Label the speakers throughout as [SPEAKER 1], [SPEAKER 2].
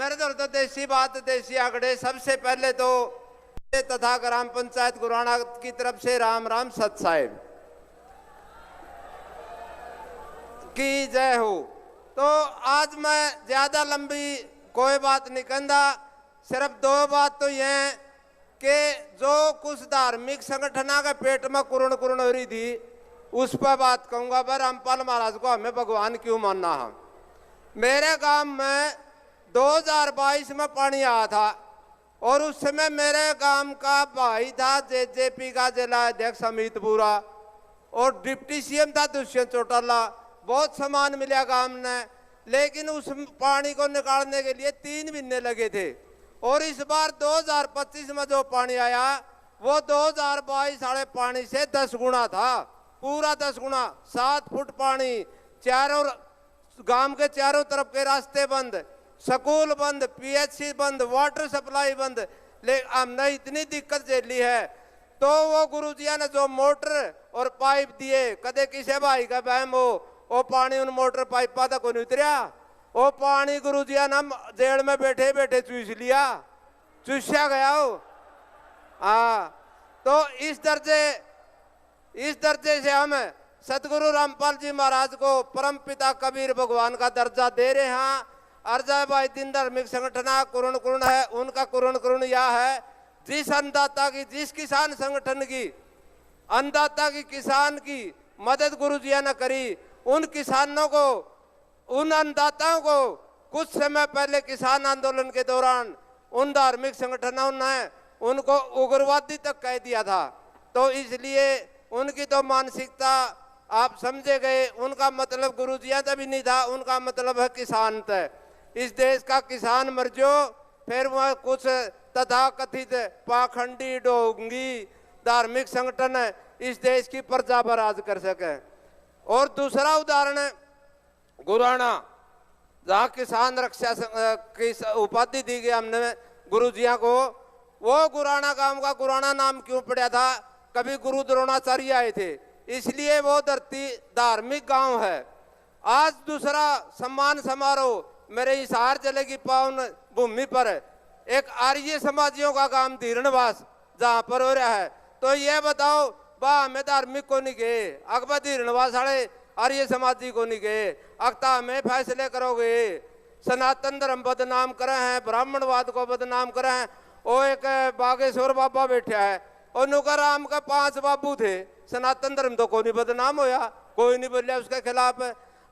[SPEAKER 1] मेरे तो देसी बात देसी आंकड़े। सबसे पहले तो तथा ग्राम पंचायत गुराना की तरफ से राम राम सत साहिब की जय हो। तो आज मैं ज्यादा लंबी कोई बात नहीं कहता, सिर्फ दो बात तो ये है कि जो कुछ धार्मिक संगठना के पेट में कुरण कुरण हो रही थी उस पर बात कहूंगा। पर रामपाल महाराज को हमें भगवान क्यों मानना है। मेरे गांव में 2022 में पानी आया था और उस समय मेरे गांव का भाई था जेजेपी का जिला अध्यक्ष अमित बुरा और डिप्टी सीएम था दुष्यंत चौटाला। बहुत सामान मिला गांव ने, लेकिन उस पानी को निकालने के लिए 3 महीने लगे थे। और इस बार 2025 में जो पानी आया वो 2022 वाले पानी से 10 गुना था, पूरा 10 गुना। 7 फुट पानी, चारों गांव के चारों तरफ के रास्ते बंद, स्कूल बंद, पीएचसी बंद, वाटर सप्लाई बंद। लेकिन हमने इतनी दिक्कत झेली है तो वो गुरुजिया ने जो मोटर और पाइप दिए, कदे किसी भाई का बहम हो वो पानी उन मोटर पाइपा तक नहीं उतरिया। वो पानी गुरुजिया ने जेल में बैठे बैठे चूस लिया, चूसा गया हो। हाँ, तो इस दर्जे से हम सतगुरु रामपाल जी महाराज को परम पिता कबीर भगवान का दर्जा दे रहे हैं। अर्जा भाई दिन धार्मिक संगठन कुरण कुरण है, उनका कुरण कुरण यह है जिस अन्नदाता की, जिस किसान संगठन की अन्नदाता की, किसान की मदद गुरुजिया ने करी, उन किसानों को, उन अन्नदाताओं को कुछ समय पहले किसान आंदोलन के दौरान उन धार्मिक संगठनों ने उनको उग्रवादी तक कह दिया था। तो इसलिए उनकी तो मानसिकता आप समझे गए। उनका मतलब गुरुजिया तक भी नहीं था, उनका मतलब है किसान तय। इस देश का किसान मर जो, फिर वह कुछ तथाकथित पाखंडी ढोंगी धार्मिक संगठन इस देश की प्रजा पर राज कर सके। और दूसरा उदाहरण है गुराना, जहाँ किसान रक्षा की उपाधि दी गई हमने गुरुजिया को। वो गुराना गांव का गुराना नाम क्यों पड़ा था? कभी गुरु द्रोणाचार्य आए थे, इसलिए वो धरती धार्मिक गांव है। आज दूसरा सम्मान समारोह मेरे हिसार जिले की पावन भूमि पर एक आर्य समाजियों का गांव धीरणवास जहाँ पर हो रहा है। तो ये बताओ बा हमें धार्मिक को नहीं गए, अकबर धीरणवास वाले आर्य समाजी को नहीं गए, अक्ता हमें फैसले करोगे। सनातन धर्म बदनाम करे हैं, ब्राह्मणवाद को बदनाम करे हैं। वो एक बागेश्वर बाबा बैठा है और नुकाराम का 5 बाबू थे, सनातन धर्म तो कोई नहीं बदनाम होया, कोई नहीं बोलिया उसके खिलाफ।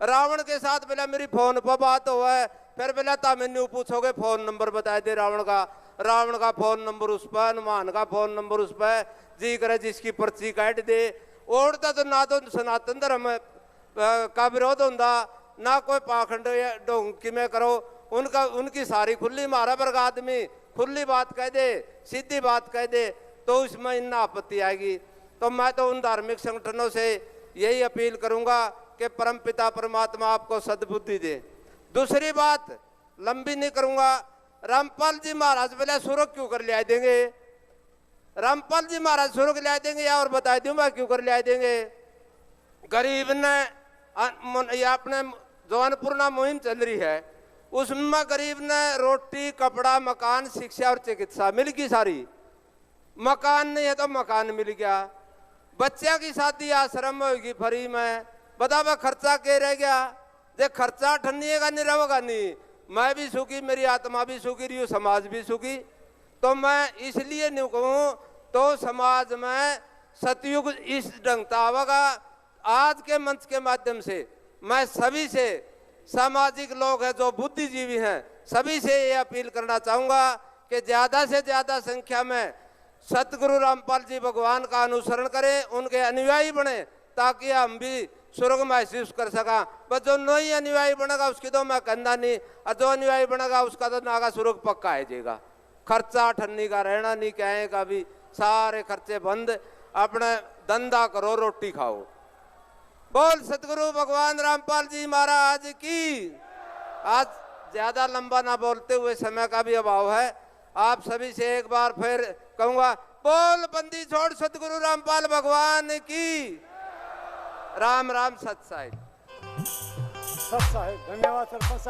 [SPEAKER 1] रावण के साथ पहले मेरी फोन पर बात हुआ है, फिर पहले तमें पूछोगे फोन नंबर बताए दे रावण का फोन नंबर उस पर, हनुमान का फोन नंबर उस पर, जी करे जिसकी पर्ची काट दे। ओढ़ता तो ना तो सनातन धर्म का विरोध होता, ना कोई पाखंड ढोंगी में करो। उनकी सारी खुली मारा वर्ग आदमी खुली बात कह दे, सीधी बात कह दे, तो उसमें इतना आपत्ति आएगी। तो मैं तो उन धार्मिक संगठनों से यही अपील करूंगा कि परमपिता परमात्मा आपको सद्बुद्धि दे। दूसरी बात लंबी नहीं करूंगा, रामपाल जी महाराज पहले सुरग क्यों कर ले देंगे? रामपाल जी महाराज सुरग ले देंगे या और बता दूं मैं क्यों कर ले देंगे? गरीब ने अपने जो अन्नपूर्णा मुहिम चल रही है उसमें गरीब ने रोटी, कपड़ा, मकान, शिक्षा और चिकित्सा मिल गई सारी। मकान नहीं है तो मकान मिल गया, बच्चा की शादी आश्रम होगी फ्री में। बता वह खर्चा के रह गया? जे खर्चा ठन्नीगा नहीं रहेगा नहीं। मैं भी सुखी, मेरी आत्मा भी सुखी रही, समाज भी सुखी। तो मैं इसलिए नहीं कहूँ तो समाज में सतयुग इस ढंग का आवेगा। आज के मंच के माध्यम से मैं सभी से, सामाजिक लोग हैं जो बुद्धिजीवी हैं, सभी से ये अपील करना चाहूँगा कि ज़्यादा से ज़्यादा संख्या में सतगुरु रामपाल जी भगवान का अनुसरण करें, उनके अनुयायी बने, ताकि हम भी स्वर्ग महसूस कर सका। बस जो नहीं अनुयायी बनेगा उसकी तो मैं कहना नहीं, और जो अनुयायी बनेगा उसका तो नागा स्वर्ग पक्का आ जाएगा। खर्चा ठन्नी का रहना नहीं, कहेगा भी सारे खर्चे बंद, अपने धंधा करो, रोटी खाओ। बोल सतगुरु भगवान रामपाल जी महाराज की। आज ज्यादा लंबा ना बोलते हुए समय का भी अभाव है, आप सभी से एक बार फिर कहूंगा, बोल बंदी छोड़ सतगुरु रामपाल भगवान की। राम राम सत साहिब।
[SPEAKER 2] सत साहिब, धन्यवाद सरपंच साहब।